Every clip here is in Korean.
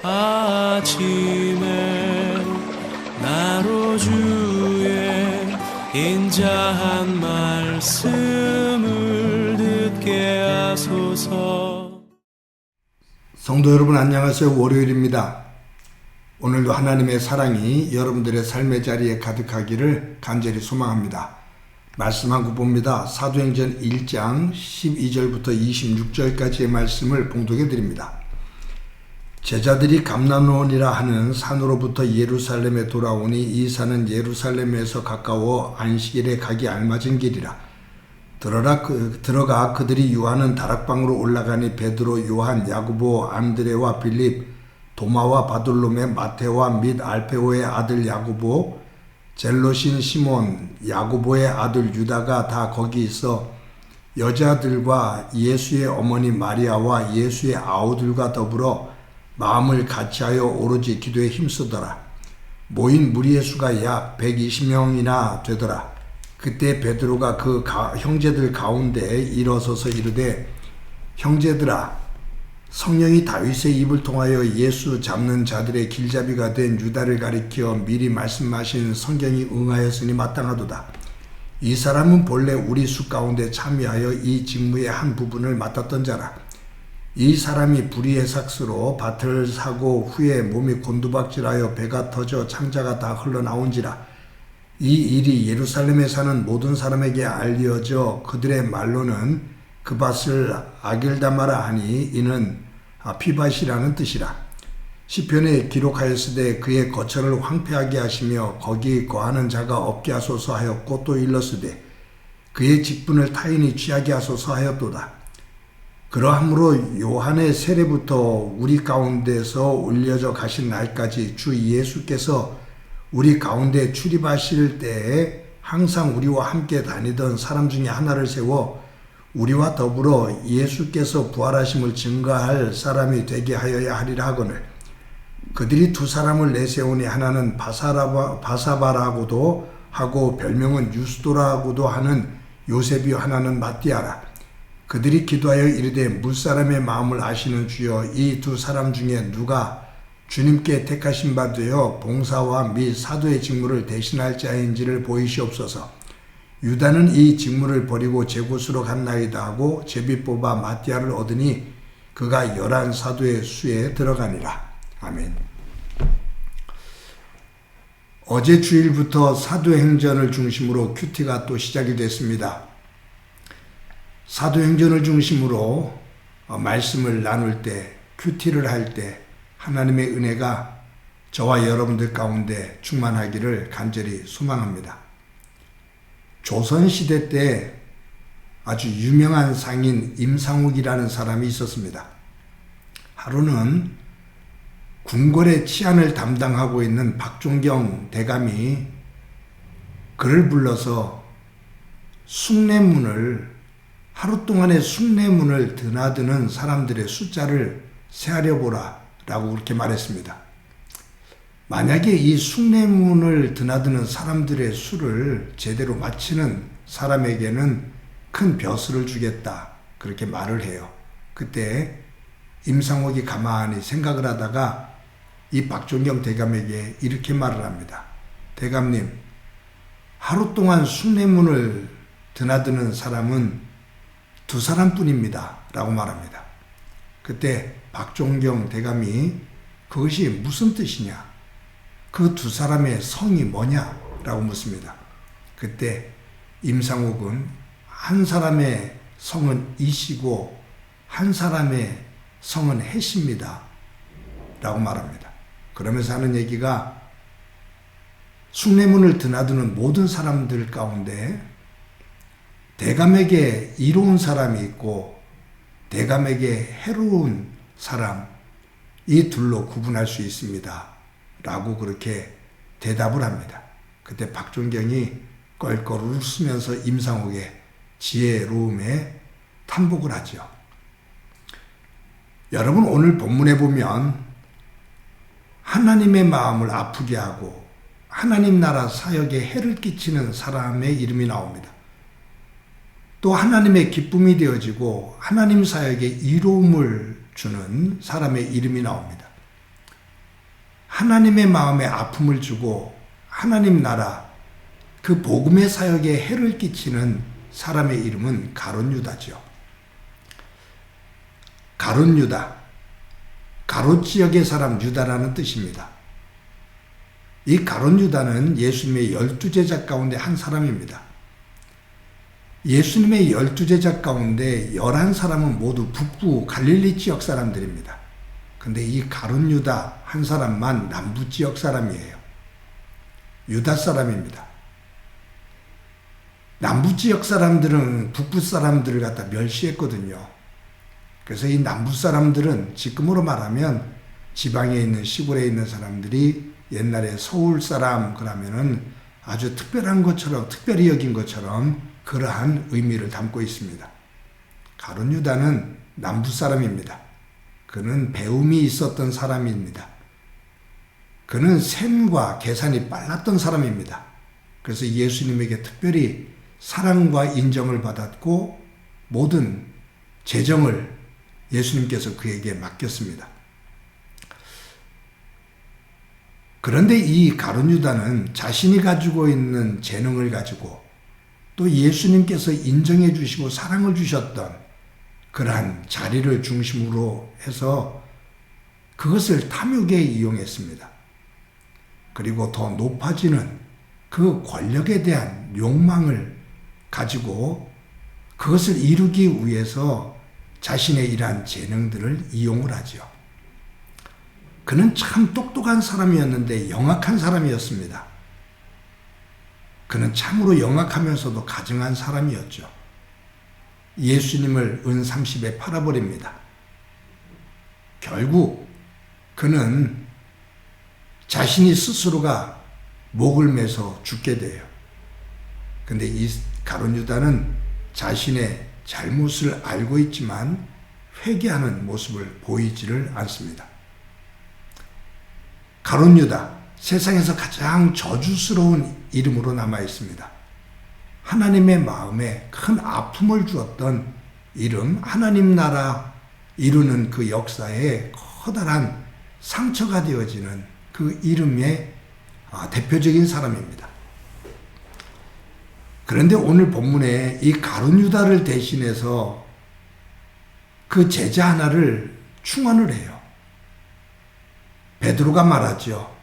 아침에 나로 주의 인자한 말씀을 듣게 하소서. 성도 여러분 안녕하세요. 월요일입니다. 오늘도 하나님의 사랑이 여러분들의 삶의 자리에 가득하기를 간절히 소망합니다. 말씀 한 구 봅니다. 사도행전 1장 12절부터 26절까지의 말씀을 봉독해 드립니다. 제자들이 감람원이라 하는 산으로부터 예루살렘에 돌아오니 이 산은 예루살렘에서 가까워 안식일에 가기 알맞은 길이라. 들어가 그들이 유하는 다락방으로 올라가니 베드로, 요한, 야고보, 안드레와 빌립, 도마와 바돌로메, 마테오와 및 알페오의 아들 야고보, 젤로신 시몬, 야고보의 아들 유다가 다 거기 있어 여자들과 예수의 어머니 마리아와 예수의 아우들과 더불어 마음을 같이하여 오로지 기도에 힘쓰더라. 모인 무리의 수가 약 120명이나 되더라. 그때 베드로가 그 형제들 가운데 일어서서 이르되, 형제들아, 성령이 다윗의 입을 통하여 예수 잡는 자들의 길잡이가 된 유다를 가리켜 미리 말씀하신 성경이 응하였으니 마땅하도다. 이 사람은 본래 우리 수 가운데 참여하여 이 직무의 한 부분을 맡았던 자라. 이 사람이 불의의 삭스로 밭을 사고 후에 몸이 곤두박질하여 배가 터져 창자가 다 흘러나온지라. 이 일이 예루살렘에 사는 모든 사람에게 알려져 그들의 말로는 그 밭을 아겔다마라 하니 이는 피밭이라는 뜻이라. 시편에 기록하였으되 그의 거처를 황폐하게 하시며 거기 거하는 자가 없게 하소서 하였고 또 일렀으되 그의 직분을 타인이 취하게 하소서 하였도다. 그러함으로 요한의 세례부터 우리 가운데서 올려져 가신 날까지 주 예수께서 우리 가운데 출입하실 때에 항상 우리와 함께 다니던 사람 중에 하나를 세워 우리와 더불어 예수께서 부활하심을 증거할 사람이 되게 하여야 하리라 하거늘. 그들이 두 사람을 내세우니 하나는 바사바라고도 하고 별명은 유스도라고도 하는 요셉이요 하나는 마띠아라. 그들이 기도하여 이르되 물사람의 마음을 아시는 주여, 이 두 사람 중에 누가 주님께 택하신 바 되어 봉사와 및 사도의 직무를 대신할 자인지를 보이시옵소서. 유다는 이 직무를 버리고 제 곳으로 갔나이다 하고 제비 뽑아 마띠아를 얻으니 그가 11 사도의 수에 들어가니라. 아멘. 어제 주일부터 사도행전을 중심으로 큐티가 또 시작이 됐습니다. 사도행전을 중심으로 말씀을 나눌 때, 큐티를 할 때 하나님의 은혜가 저와 여러분들 가운데 충만하기를 간절히 소망합니다. 조선시대 때 아주 유명한 상인 임상욱이라는 사람이 있었습니다. 하루는 궁궐의 치안을 담당하고 있는 박종경 대감이 그를 불러서 하루 동안의 숭례문을 드나드는 사람들의 숫자를 세하려 보라 라고 그렇게 말했습니다. 만약에 이 숭례문을 드나드는 사람들의 수를 제대로 맞히는 사람에게는 큰 벼슬을 주겠다 그렇게 말을 해요. 그때 임상옥이 가만히 생각을 하다가 이 박종경 대감에게 이렇게 말을 합니다. 대감님, 하루 동안 숭례문을 드나드는 사람은 2 사람뿐입니다 라고 말합니다. 그때 박종경 대감이 그것이 무슨 뜻이냐, 그 2 사람의 성이 뭐냐 라고 묻습니다. 그때 임상옥은 한 사람의 성은 이시고 한 사람의 성은 해십니다 라고 말합니다. 그러면서 하는 얘기가 숭례문을 드나드는 모든 사람들 가운데 대감에게 이로운 사람이 있고 대감에게 해로운 사람, 이 둘로 구분할 수 있습니다 라고 그렇게 대답을 합니다. 그때 박종경이 껄껄 웃으면서 임상옥의 지혜로움에 탄복을 하죠. 여러분, 오늘 본문에 보면 하나님의 마음을 아프게 하고 하나님 나라 사역에 해를 끼치는 사람의 이름이 나옵니다. 또 하나님의 기쁨이 되어지고 하나님 사역에 이로움을 주는 사람의 이름이 나옵니다. 하나님의 마음에 아픔을 주고 하나님 나라 그 복음의 사역에 해를 끼치는 사람의 이름은 가룟 유다죠. 가룟 유다, 가롯 지역의 사람 유다라는 뜻입니다. 이 가룟 유다는 예수님의 12제자 가운데 한 사람입니다. 예수님의 12제자 가운데 11사람은 모두 북부 갈릴리 지역 사람들입니다. 근데 이 가룟 유다 한 사람만 남부 지역 사람이에요. 유다 사람입니다. 남부 지역 사람들은 북부 사람들을 갖다 멸시했거든요. 그래서 이 남부 사람들은 지금으로 말하면 지방에 있는 시골에 있는 사람들이 옛날에 서울 사람 그러면은 아주 특별한 것처럼 특별히 여긴 것처럼 그러한 의미를 담고 있습니다. 가룟 유다는 남부 사람입니다. 그는 배움이 있었던 사람입니다. 그는 셈과 계산이 빨랐던 사람입니다. 그래서 예수님에게 특별히 사랑과 인정을 받았고 모든 재정을 예수님께서 그에게 맡겼습니다. 그런데 이 가룟 유다는 자신이 가지고 있는 재능을 가지고 또 예수님께서 인정해 주시고 사랑을 주셨던 그러한 자리를 중심으로 해서 그것을 탐욕에 이용했습니다. 그리고 더 높아지는 그 권력에 대한 욕망을 가지고 그것을 이루기 위해서 자신의 이러한 재능들을 이용을 하죠. 그는 참 똑똑한 사람이었는데 영악한 사람이었습니다. 그는 참으로 영악하면서도 가증한 사람이었죠. 예수님을 은 30에 팔아버립니다. 결국 그는 자신이 스스로가 목을 매서 죽게 돼요. 근데 이 가룟 유다는 자신의 잘못을 알고 있지만 회개하는 모습을 보이지를 않습니다. 가룟 유다, 세상에서 가장 저주스러운 이름으로 남아 있습니다. 하나님의 마음에 큰 아픔을 주었던 이름, 하나님 나라 이루는 그 역사에 커다란 상처가 되어지는 그 이름의 대표적인 사람입니다. 그런데 오늘 본문에 이 가룟 유다를 대신해서 그 제자 하나를 충원을 해요. 베드로가 말하죠.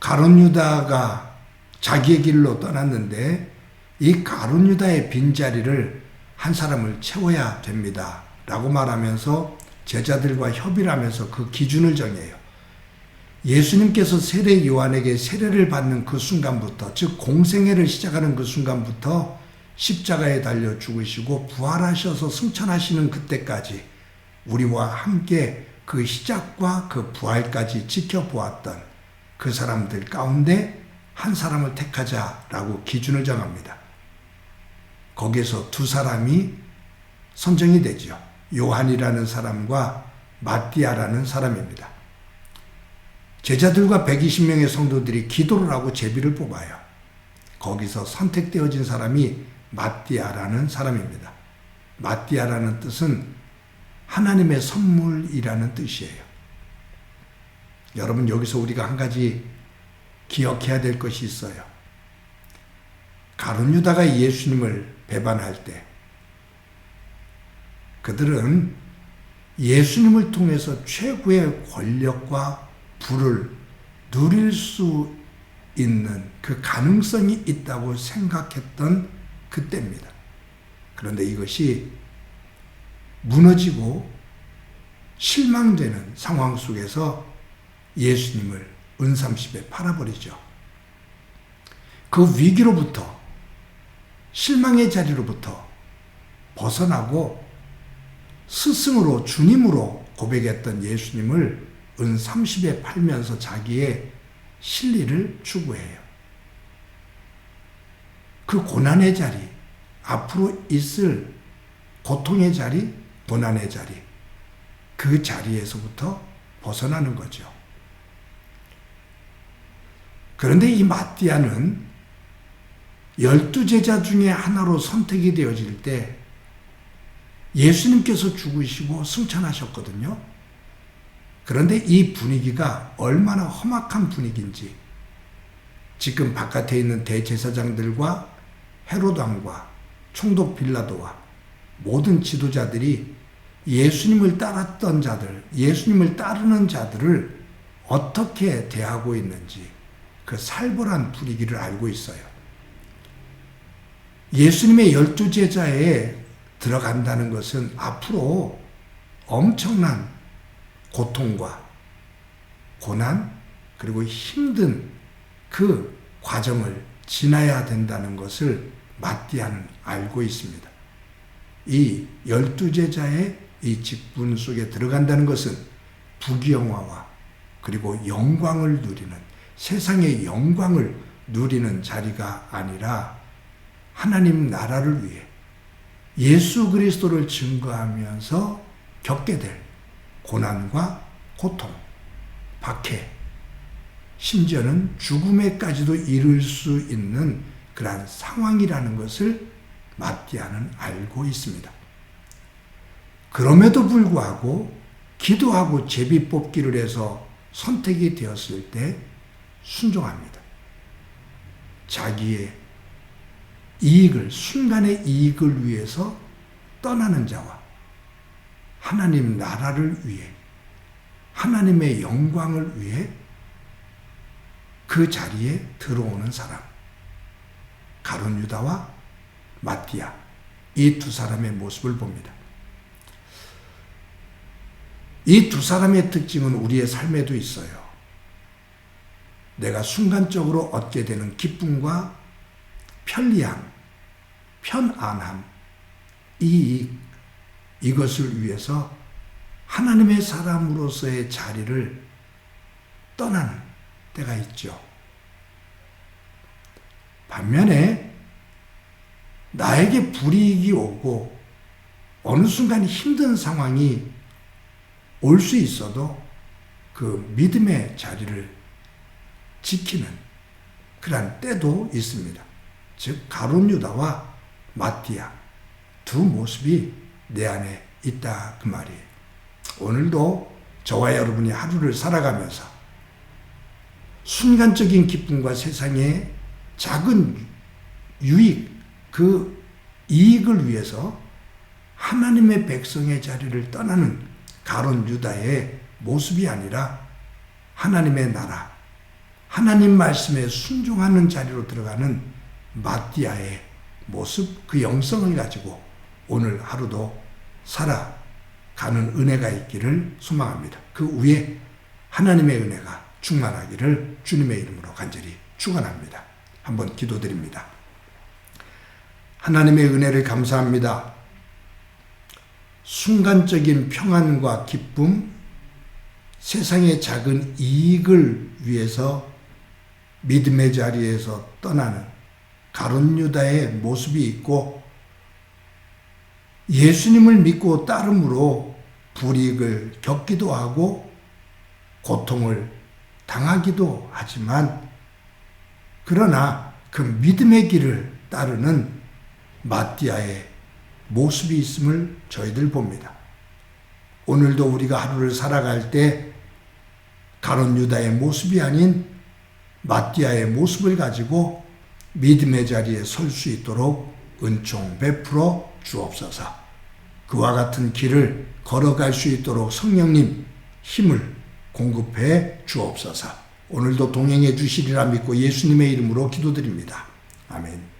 가룟 유다가 자기의 길로 떠났는데 이 가룟 유다의 빈자리를 한 사람을 채워야 됩니다. 라고 말하면서 제자들과 협의를 하면서 그 기준을 정해요. 예수님께서 세례 요한에게 세례를 받는 그 순간부터, 즉 공생애를 시작하는 그 순간부터 십자가에 달려 죽으시고 부활하셔서 승천하시는 그때까지 우리와 함께 그 시작과 그 부활까지 지켜보았던 그 사람들 가운데 한 사람을 택하자라고 기준을 정합니다. 거기에서 두 사람이 선정이 되죠. 요한이라는 사람과 마띠아라는 사람입니다. 제자들과 120명의 성도들이 기도를 하고 제비를 뽑아요. 거기서 선택되어진 사람이 마띠아라는 사람입니다. 마띠아라는 뜻은 하나님의 선물이라는 뜻이에요. 여러분, 여기서 우리가 한 가지 기억해야 될 것이 있어요. 가룟 유다가 예수님을 배반할 때 그들은 예수님을 통해서 최고의 권력과 부를 누릴 수 있는 그 가능성이 있다고 생각했던 그때입니다. 그런데 이것이 무너지고 실망되는 상황 속에서 예수님을 은30에 팔아버리죠. 그 위기로부터, 실망의 자리로부터 벗어나고 스승으로, 주님으로 고백했던 예수님을 은30에 팔면서 자기의 실리를 추구해요. 그 고난의 자리, 앞으로 있을 고통의 자리, 고난의 자리, 그 자리에서부터 벗어나는 거죠. 그런데 이 마띠아는 12제자 중에 하나로 선택이 되어질 때 예수님께서 죽으시고 승천하셨거든요. 그런데 이 분위기가 얼마나 험악한 분위기인지 지금 바깥에 있는 대제사장들과 헤롯 왕과 총독 빌라도와 모든 지도자들이 예수님을 따랐던 자들, 예수님을 따르는 자들을 어떻게 대하고 있는지 그 살벌한 분위기를 알고 있어요. 예수님의 12제자에 들어간다는 것은 앞으로 엄청난 고통과 고난 그리고 힘든 그 과정을 지나야 된다는 것을 마띠아는 알고 있습니다. 이 12제자의 이 직분 속에 들어간다는 것은 부귀영화와 그리고 영광을 누리는, 세상의 영광을 누리는 자리가 아니라 하나님 나라를 위해 예수 그리스도를 증거하면서 겪게 될 고난과 고통, 박해, 심지어는 죽음에까지도 이를 수 있는 그러한 상황이라는 것을 마띠아는 알고 있습니다. 그럼에도 불구하고 기도하고 제비 뽑기를 해서 선택이 되었을 때 순종합니다. 자기의 이익을, 순간의 이익을 위해서 떠나는 자와 하나님 나라를 위해, 하나님의 영광을 위해 그 자리에 들어오는 사람, 가룟 유다와 마띠아, 이 두 사람의 모습을 봅니다. 이 두 사람의 특징은 우리의 삶에도 있어요. 내가 순간적으로 얻게 되는 기쁨과 편리함, 편안함, 이익, 이것을 위해서 하나님의 사람으로서의 자리를 떠나는 때가 있죠. 반면에 나에게 불이익이 오고 어느 순간 힘든 상황이 올 수 있어도 그 믿음의 자리를 지키는 그러한 때도 있습니다. 즉 가룟 유다와 마띠아 두 모습이 내 안에 있다 그 말이에요. 오늘도 저와 여러분이 하루를 살아가면서 순간적인 기쁨과 세상의 작은 유익, 그 이익을 위해서 하나님의 백성의 자리를 떠나는 가룟 유다의 모습이 아니라 하나님의 나라, 하나님 말씀에 순종하는 자리로 들어가는 마띠아의 모습, 그 영성을 가지고 오늘 하루도 살아가는 은혜가 있기를 소망합니다. 그 위에 하나님의 은혜가 충만하기를 주님의 이름으로 간절히 축원합니다. 한번 기도드립니다. 하나님의 은혜를 감사합니다. 순간적인 평안과 기쁨, 세상의 작은 이익을 위해서 믿음의 자리에서 떠나는 가룟 유다의 모습이 있고 예수님을 믿고 따름으로 불이익을 겪기도 하고 고통을 당하기도 하지만 그러나 그 믿음의 길을 따르는 마띠아의 모습이 있음을 저희들 봅니다. 오늘도 우리가 하루를 살아갈 때 가룟 유다의 모습이 아닌 마띠아의 모습을 가지고 믿음의 자리에 설 수 있도록 은총 베풀어 주옵소서. 그와 같은 길을 걸어갈 수 있도록 성령님 힘을 공급해 주옵소서. 오늘도 동행해 주시리라 믿고 예수님의 이름으로 기도드립니다. 아멘.